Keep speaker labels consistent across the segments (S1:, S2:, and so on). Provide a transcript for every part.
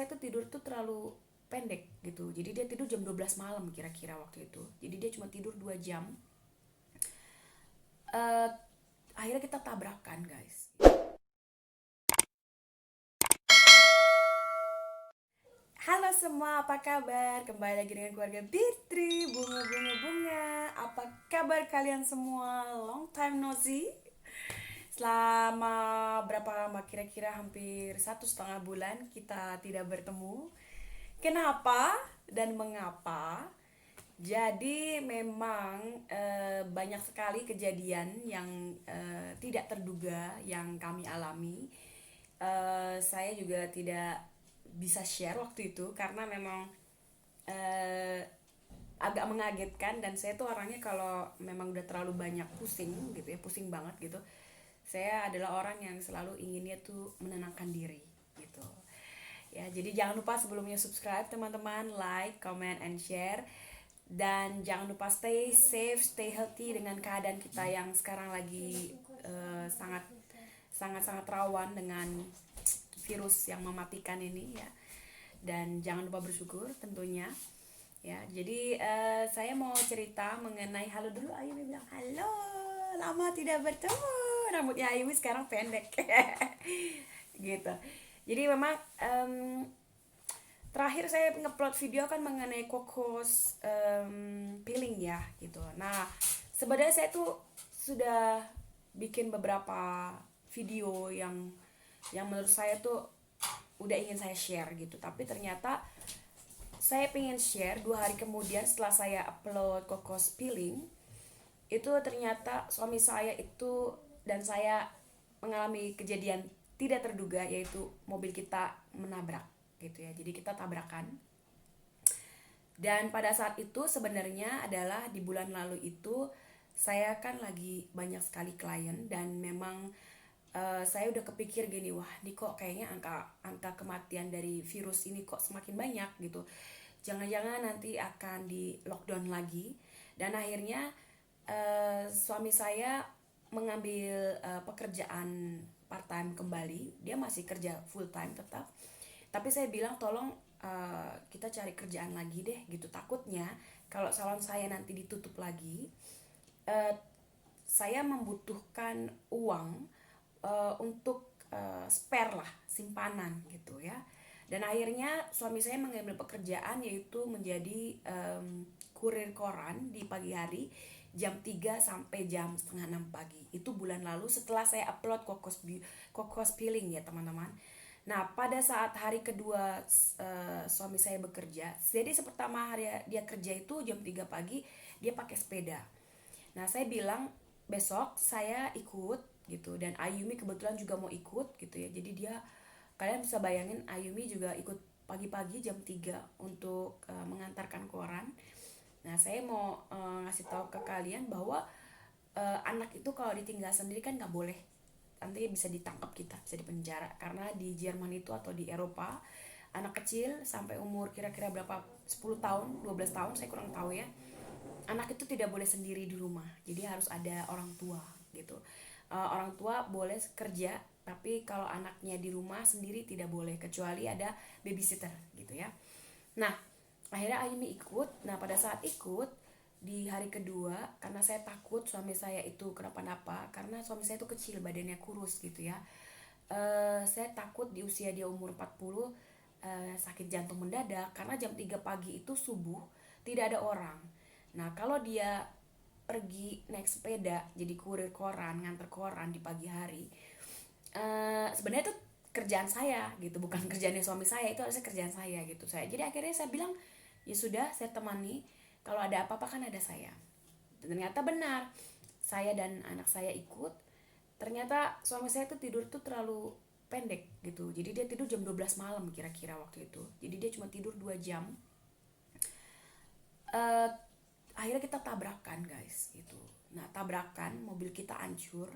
S1: saya tuh tidur tuh terlalu pendek gitu. Jadi dia tidur jam 12 malam kira-kira waktu itu. Jadi dia cuma tidur 2 jam. Eh, Akhirnya kita tabrakan, guys. Halo semua, apa kabar? Kembali lagi dengan keluarga Bitri, bunga-bunga-bunga. Apa kabar kalian semua? Long time no see. Selama berapa lama? Kira-kira hampir 1,5 bulan kita tidak bertemu. Kenapa dan mengapa? Jadi memang banyak sekali kejadian yang tidak terduga yang kami alami. Saya juga tidak bisa share waktu itu karena memang eh, agak mengagetkan, dan saya tuh orangnya kalau memang udah terlalu banyak pusing gitu ya, pusing banget gitu. Saya adalah orang yang selalu inginnya tuh menenangkan diri gitu. Ya, jadi jangan lupa sebelumnya subscribe teman-teman, like, comment, and share. Dan jangan lupa stay safe, stay healthy dengan keadaan kita yang sekarang lagi sangat sangat sangat rawan dengan virus yang mematikan ini ya. Dan jangan lupa bersyukur tentunya ya. Jadi saya mau cerita mengenai, halo dulu Ayumi, bilang halo, lama tidak bertemu. Rambutnya Ayumi sekarang pendek gitu. Jadi memang terakhir saya ngupload video kan mengenai kokos peeling ya gitu. Nah, sebenarnya saya tuh sudah bikin beberapa video yang menurut saya tuh udah ingin saya share gitu, tapi ternyata saya pengen share 2 hari kemudian setelah saya upload kokos peeling, itu ternyata suami saya itu dan saya mengalami kejadian tidak terduga, yaitu mobil kita menabrak gitu ya. Jadi kita tabrakan. Dan pada saat itu sebenarnya adalah di bulan lalu itu saya kan lagi banyak sekali klien, dan memang saya udah kepikir gini, wah ini kok kayaknya angka kematian dari virus ini kok semakin banyak gitu. Jangan-jangan nanti akan di lockdown lagi. Dan akhirnya suami saya mengambil pekerjaan part time kembali. Dia masih kerja full time tetap, tapi saya bilang tolong kita cari kerjaan lagi deh gitu. Takutnya kalau salon saya nanti ditutup lagi, uh, saya membutuhkan uang untuk spare lah, simpanan gitu ya. Dan akhirnya suami saya mengambil pekerjaan, yaitu menjadi kurir koran di pagi hari jam 3 sampai jam setengah 6 pagi. Itu bulan lalu setelah saya upload kokos peeling ya teman-teman. Nah, pada saat hari kedua suami saya bekerja, jadi sepertama hari dia kerja itu jam 3 pagi, dia pakai sepeda. Nah, saya bilang besok saya ikut gitu, dan Ayumi kebetulan juga mau ikut gitu ya. Jadi dia, kalian bisa bayangin, Ayumi juga ikut pagi-pagi jam 3 untuk mengantarkan koran. Nah, saya mau ngasih tahu ke kalian bahwa anak itu kalau ditinggal sendiri kan nggak boleh, nanti bisa ditangkap, kita bisa dipenjara. Karena di Jerman itu atau di Eropa, anak kecil sampai umur kira-kira berapa, 10 tahun 12 tahun saya kurang tahu ya, anak itu tidak boleh sendiri di rumah, jadi harus ada orang tua gitu. Orang tua boleh kerja, tapi kalau anaknya di rumah sendiri tidak boleh, kecuali ada babysitter gitu ya. Nah, akhirnya Ayumi ikut. Nah, pada saat ikut di hari kedua, karena saya takut suami saya itu kenapa-napa, karena suami saya itu kecil, badannya kurus gitu ya. Saya takut di usia dia umur 40 sakit jantung mendadak, karena jam 3 pagi itu subuh tidak ada orang. Nah, kalau dia pergi naik sepeda jadi kurir koran, nganter koran di pagi hari, sebenarnya itu kerjaan saya gitu, bukan kerjaannya suami saya, itu harusnya kerjaan saya gitu. Jadi akhirnya saya bilang, ya sudah, saya temani, kalau ada apa-apa kan ada saya. Dan ternyata benar, saya dan anak saya ikut. Ternyata suami saya tuh tidur tuh terlalu pendek gitu. Jadi dia tidur jam 12 malam kira-kira waktu itu. Jadi dia cuma tidur 2 jam. eh Akhirnya kita tabrakan, guys gitu. Nah, tabrakan, mobil kita hancur.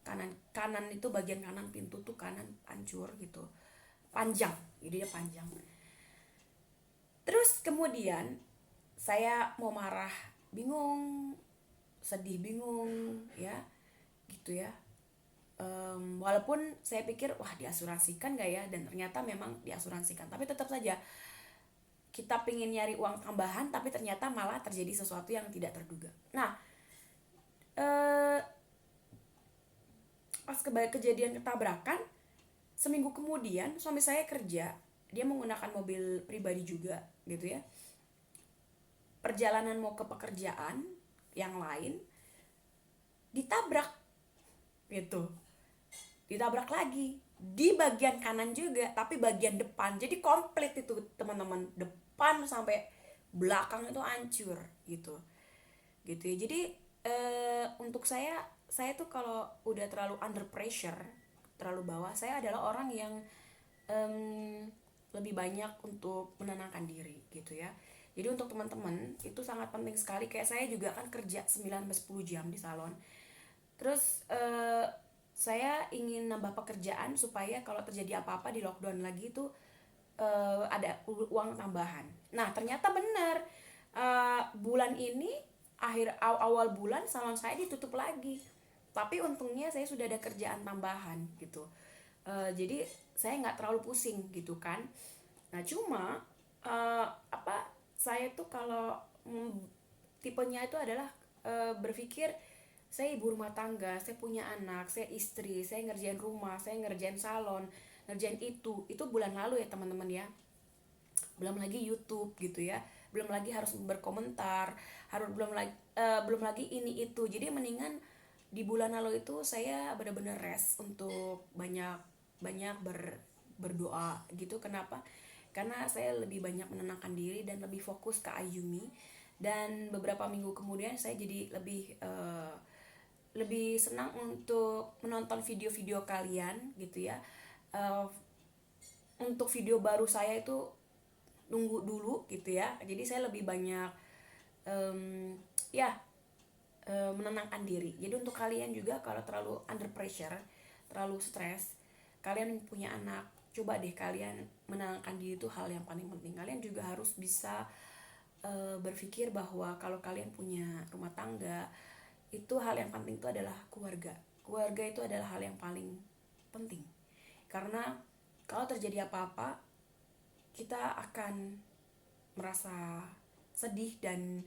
S1: Kanan kanan itu, bagian kanan pintu tuh kanan hancur gitu, panjang, jadi dia panjang. Terus kemudian saya mau marah, bingung, sedih, bingung ya gitu ya. Walaupun saya pikir wah diasuransikan gak ya, dan ternyata memang diasuransikan, tapi tetap saja kita pingin nyari uang tambahan tapi ternyata malah terjadi sesuatu yang tidak terduga. Nah, eh, pas kejadian ketabrakan, seminggu kemudian suami saya kerja, dia menggunakan mobil pribadi juga gitu ya, perjalanan mau ke pekerjaan yang lain ditabrak gitu, ditabrak lagi di bagian kanan juga tapi bagian depan, jadi komplit itu teman-teman, depan sampai belakang itu hancur gitu gitu ya. Jadi untuk saya tuh kalau udah terlalu under pressure, terlalu bawah, saya adalah orang yang lebih banyak untuk menenangkan diri gitu ya. Jadi untuk teman-teman itu sangat penting sekali, kayak saya juga kan kerja 9-10 jam di salon. Terus saya ingin nambah pekerjaan supaya kalau terjadi apa-apa di lockdown lagi itu ada uang tambahan. Nah ternyata benar, bulan ini awal bulan salon saya ditutup lagi. Tapi untungnya saya sudah ada kerjaan tambahan gitu. Jadi saya nggak terlalu pusing gitu kan. Nah cuma saya tuh kalau tipenya itu adalah berpikir saya ibu rumah tangga, saya punya anak, saya istri, saya ngerjain rumah, saya ngerjain salon, ngerjain itu bulan lalu ya teman-teman ya. Belum lagi YouTube gitu ya, belum lagi harus berkomentar, belum lagi ini itu. Jadi mendingan di bulan lalu itu saya benar-benar rest untuk banyak banyak berdoa gitu. Kenapa? Karena saya lebih banyak menenangkan diri dan lebih fokus ke Ayumi. Dan beberapa minggu kemudian saya jadi lebih senang untuk menonton video-video kalian gitu ya. Untuk video baru saya itu nunggu dulu gitu ya. Jadi saya lebih banyak ya menenangkan diri. Jadi untuk kalian juga kalau terlalu under pressure, terlalu stres, kalian punya anak, coba deh kalian menenangkan diri, itu hal yang paling penting. Kalian juga harus bisa berpikir bahwa kalau kalian punya rumah tangga, itu hal yang penting itu adalah keluarga. Keluarga itu adalah hal yang paling penting. Karena kalau terjadi apa-apa, kita akan merasa sedih dan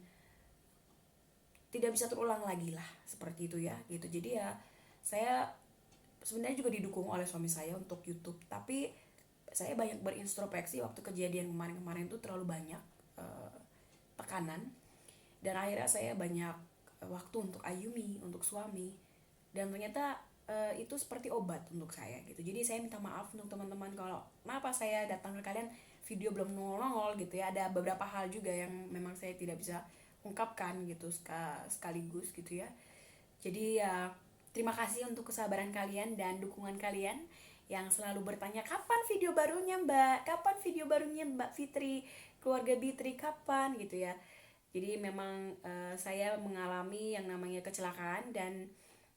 S1: tidak bisa terulang lagi lah, seperti itu ya gitu. Jadi ya saya sebenarnya juga didukung oleh suami saya untuk YouTube, tapi saya banyak berintrospeksi waktu kejadian kemarin-kemarin itu terlalu banyak tekanan, dan akhirnya saya banyak waktu untuk Ayumi, untuk suami, dan ternyata itu seperti obat untuk saya gitu. Jadi saya minta maaf untuk teman-teman kalau kenapa saya datang ke kalian video belum nongol gitu ya. Ada beberapa hal juga yang memang saya tidak bisa ungkapkan gitu sekaligus gitu ya. Jadi ya terima kasih untuk kesabaran kalian dan dukungan kalian yang selalu bertanya kapan video barunya Mbak, kapan video barunya Mbak Fitri, keluarga Fitri kapan gitu ya. Jadi memang saya mengalami yang namanya kecelakaan, dan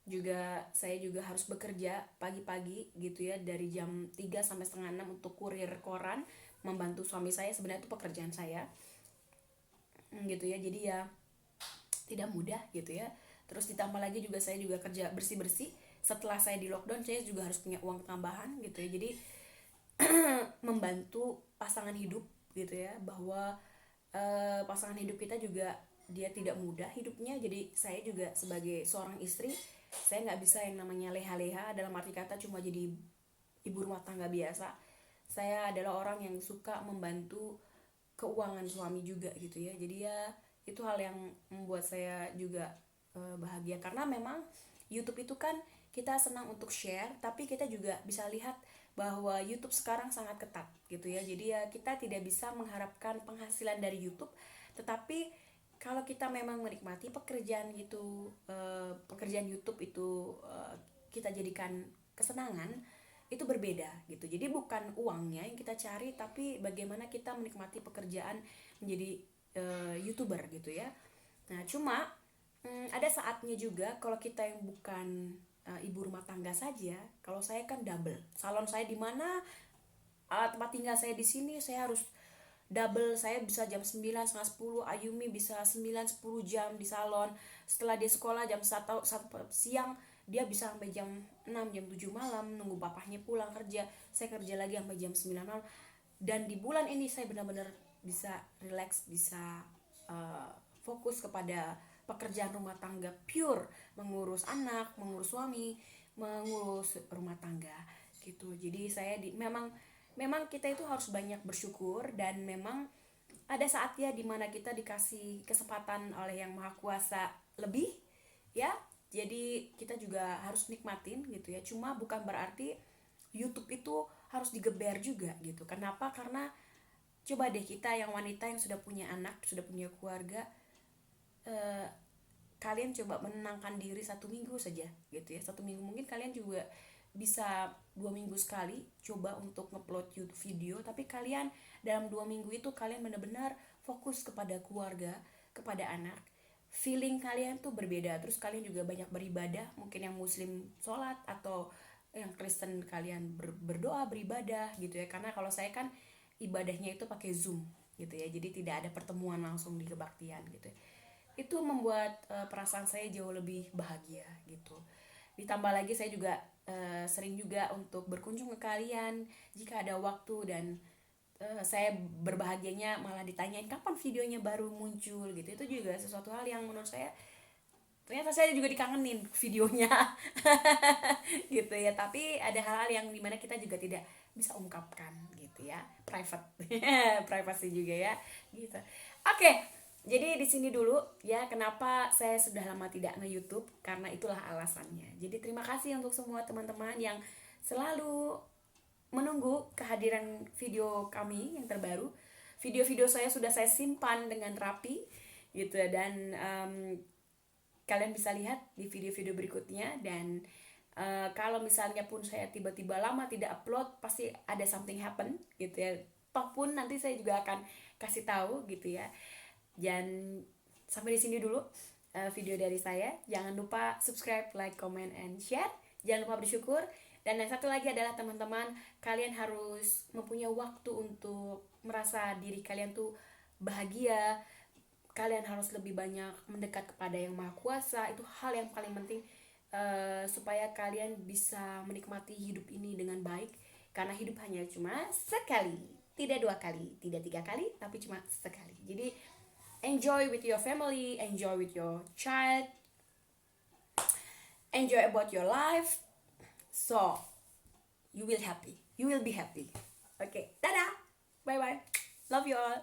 S1: juga saya juga harus bekerja pagi-pagi gitu ya, dari jam 3 sampai setengah 6 untuk kurir koran, membantu suami saya. Sebenarnya itu pekerjaan saya gitu ya. Jadi ya tidak mudah gitu ya. Terus ditambah lagi juga saya juga kerja bersih-bersih. Setelah saya di lockdown, saya juga harus punya uang tambahan gitu ya. Jadi membantu pasangan hidup gitu ya, bahwa pasangan hidup kita juga dia tidak mudah hidupnya. Jadi saya juga sebagai seorang istri, saya nggak bisa yang namanya leha-leha, dalam arti kata cuma jadi ibu rumah tangga biasa. Saya adalah orang yang suka membantu keuangan suami juga gitu ya. Jadi ya itu hal yang membuat saya juga bahagia, karena memang YouTube itu kan kita senang untuk share, tapi kita juga bisa lihat bahwa YouTube sekarang sangat ketat gitu ya. Jadi ya kita tidak bisa mengharapkan penghasilan dari YouTube, tetapi kalau kita memang menikmati pekerjaan itu, pekerjaan YouTube itu kita jadikan kesenangan, itu berbeda gitu. Jadi bukan uangnya yang kita cari, tapi bagaimana kita menikmati pekerjaan menjadi YouTuber gitu ya. Nah cuma ada saatnya juga kalau kita yang bukan ibu rumah tangga saja. Kalau saya kan double, salon saya di mana, tempat tinggal saya di sini, saya harus double. Saya bisa jam 9 setengah 10, Ayumi bisa 9-10 jam di salon. Setelah dia sekolah jam 1 siang, dia bisa sampai jam 6 jam 7 malam nunggu papahnya pulang kerja, saya kerja lagi sampai jam 9 malam. Dan di bulan ini saya benar-benar bisa relax, bisa uh, fokus kepada pekerjaan rumah tangga, pure mengurus anak, mengurus suami, mengurus rumah tangga gitu. Jadi saya memang memang kita itu harus banyak bersyukur, dan memang ada saatnya dimana kita dikasih kesempatan oleh Yang Maha Kuasa lebih, ya. Jadi kita juga harus nikmatin gitu ya. Cuma bukan berarti YouTube itu harus digeber juga gitu. Kenapa? Karena coba deh, kita yang wanita yang sudah punya anak, sudah punya keluarga, eh, kalian coba menenangkan diri 1 minggu saja gitu ya. 1 minggu mungkin kalian juga bisa 2 minggu sekali coba untuk ngupload YouTube video, tapi kalian dalam 2 minggu itu kalian benar-benar fokus kepada keluarga, kepada anak. Feeling kalian tuh berbeda. Terus kalian juga banyak beribadah, mungkin yang muslim sholat, atau yang Kristen kalian berdoa, beribadah gitu ya. Karena kalau saya kan ibadahnya itu pakai Zoom gitu ya, jadi tidak ada pertemuan langsung di kebaktian gitu ya. Itu membuat perasaan saya jauh lebih bahagia gitu. Ditambah lagi saya juga sering juga untuk berkunjung ke kalian jika ada waktu, dan saya berbahagianya malah ditanyain kapan videonya baru muncul gitu. Itu juga sesuatu hal yang menurut saya ternyata saya juga dikangenin videonya gitu ya. Tapi ada hal-hal yang dimana kita juga tidak bisa ungkapkan gitu ya, private privacy juga ya gitu. Oke, jadi di sini dulu ya, kenapa saya sudah lama tidak nge-YouTube, karena itulah alasannya. Jadi terima kasih untuk semua teman-teman yang selalu menunggu kehadiran video kami yang terbaru. Video-video saya sudah saya simpan dengan rapi gitu ya, dan kalian bisa lihat di video-video berikutnya. Dan kalau misalnya pun saya tiba-tiba lama tidak upload, pasti ada something happen gitu ya. Toh pun nanti saya juga akan kasih tahu gitu ya. Dan sampai di sini dulu video dari saya. Jangan lupa subscribe, like, comment, and share. Jangan lupa bersyukur. Dan yang satu lagi adalah teman-teman, kalian harus mempunyai waktu untuk merasa diri kalian tuh bahagia. Kalian harus lebih banyak mendekat kepada Yang Maha Kuasa. Itu hal yang paling penting, supaya kalian bisa menikmati hidup ini dengan baik. Karena hidup hanya cuma sekali, tidak 2 kali, tidak 3 kali, tapi cuma sekali. Jadi enjoy with your family, enjoy with your child, enjoy about your life, so you will be happy. Okay, dadah, bye bye, love you all.